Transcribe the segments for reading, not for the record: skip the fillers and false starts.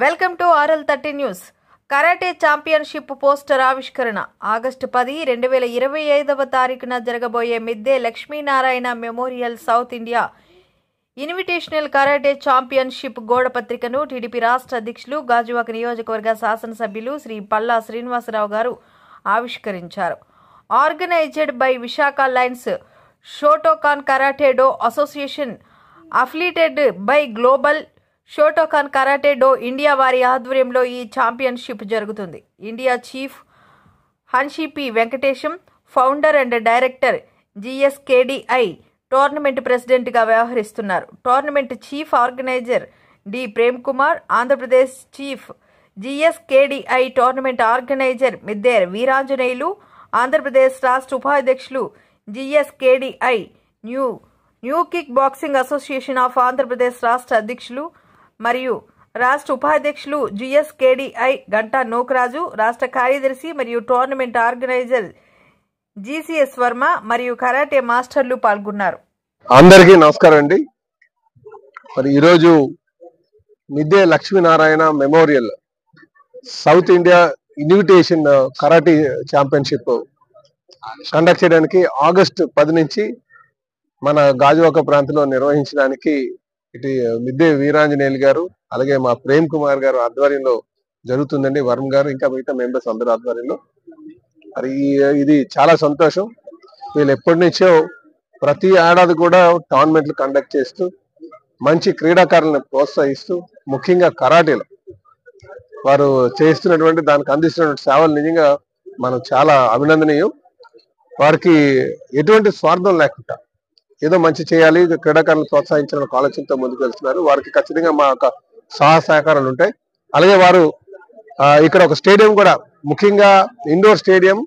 Welcome to RL30 news. Karate championship poster ఆవిష్కరణ August 10, 2025 జరగబోయే మిద్దె Lakshminarayana memorial south India invitational karate championship గోడ పత్రికను టీడీపీ రాష్ట్ర అధ్యక్షులు గాజువాక నియోజకవర్గ శాసనసభ్యులు శ్రీ పల్లా శ్రీనివాసరావు గారు ఆవిష్కరించారు. Organised by Visakha Lions Shotokan karate do association affiliated by global Shotokan karate do India వారి ఆధ్వర్యంలో ఈ ఛాంపియన్షిప్ జరుగుతుంది. ఇండియా చీఫ్ హన్షిపి Venkatesham, founder and director GSKDI tournament ప్రెసిడెంట్గా వ్యవహరిస్తున్నారు. Tournament chief organiser D Prem Kumar, Andhra Pradesh chief GSKDI tournament organiser Midde Veeranjaneyulu, Andhra Pradesh రాష్ట్ర ఉపాధ్యక్షులు GSKDI new kick boxing association of Andhra Pradesh రాష్ట్ర అధ్యక్షులు మరియు రాష్ట్ర ఉపాధ్యక్షులు GSKDI గంటా నోకరాజు, రాష్ట్ర కార్యదర్శి మరియు టోర్నమెంట్ ఆర్గనైజర్ GCS వర్మ మరియు కరాటే మాస్టర్లు పాల్గొన్నారు. అందరికీ నమస్కారం అండి. మరి ఈరోజు మిద్దె Lakshminarayana memorial south India invitation karate championship conduct చేయడానికి ఆగస్టు 10 నుంచి మన గాజువాక ప్రాంతంలో నిర్వహించడానికి ఇటు మిద్దె వీరాంజనేయులు గారు అలాగే మా ప్రేమ్ కుమార్ గారు ఆధ్వర్యంలో జరుగుతుందండి. వర్మ గారు ఇంకా మిగతా మెంబర్స్ అందరి ఆధ్వర్యంలో. మరి ఇది చాలా సంతోషం. వీళ్ళు ఎప్పటి నుంచో ప్రతి ఏడాది కూడా టోర్నమెంట్లు కండక్ట్ చేస్తూ మంచి క్రీడాకారులను ప్రోత్సహిస్తూ ముఖ్యంగా కరాటేలో వారు చేస్తున్నటువంటి దానికి అందిస్తున్నటువంటి సేవలు నిజంగా మనం చాలా అభినందనీయం. వారికి ఎటువంటి స్వార్థం లేకుండా ఏదో మంచి చేయాలి, క్రీడాకారులను ప్రోత్సహించాలని ఆలోచనతో ముందుకు వెళ్తున్నారు. వారికి ఖచ్చితంగా మా యొక్క సహకారాలు ఉంటాయి. అలాగే వారు ఇక్కడ ఒక స్టేడియం కూడా, ముఖ్యంగా ఇండోర్ స్టేడియం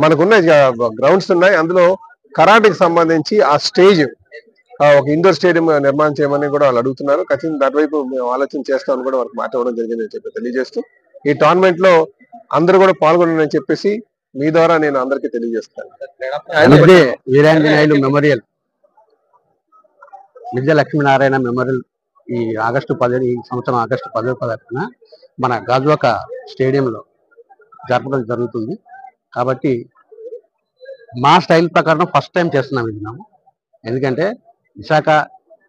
మనకున్న గ్రౌండ్స్ ఉన్నాయి, అందులో కరాటేకి సంబంధించి ఆ స్టేజ్ ఒక ఇండోర్ స్టేడియం నిర్మాణం చేయమని కూడా వాళ్ళు అడుగుతున్నారు. ఖచ్చితంగా దానివైపు మేము ఆలోచన చేస్తామని కూడా వారికి మాట్లాడడం జరిగిందని చెప్పి తెలియజేస్తూ ఈ టోర్నమెంట్ లో అందరూ కూడా పాల్గొనాలని చెప్పేసి మీ ద్వారా నేను అందరికీ తెలియజేస్తాను. వీరాంజనేయులు మెమోరియల్, మిద్దె లక్ష్మీనారాయణ మెమోరియల్ ఈ ఆగస్టు 10 ఈ సంవత్సరం ఆగస్టు 10 మన గాజువాక స్టేడియంలో జరపడం జరుగుతుంది. కాబట్టి మా స్టైల్ ప్రకారం ఫస్ట్ టైం చేస్తున్నాం ఇది మేము. ఎందుకంటే Visakha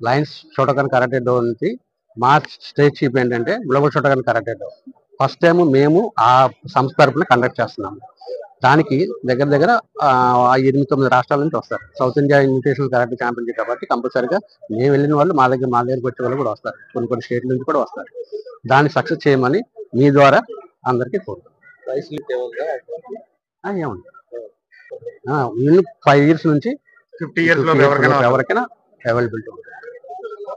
Lions Shotokan karate do నుంచి మా స్టేట్ చీఫ్ ఏంటంటే global Shotokan karate do first time మేము ఆ సంస్థ తరఫున కండక్ట్ చేస్తున్నాము. దానికి దగ్గర 8-9 రాష్ట్రాల నుంచి వస్తారు. South India invitational karate championship కాబట్టి కంపల్సరీగా మేము వెళ్ళిన వాళ్ళు మా దగ్గరికి వచ్చే వాళ్ళు కూడా వస్తారు. కొన్ని స్టేట్ల నుంచి కూడా వస్తారు. దాన్ని సక్సెస్ చేయమని మీ ద్వారా అందరికీ కోరుతాం. ఏమండి 5 years నుంచి 50 years ఎవరికైనా అవైలబిలిటీ ఉంటుంది.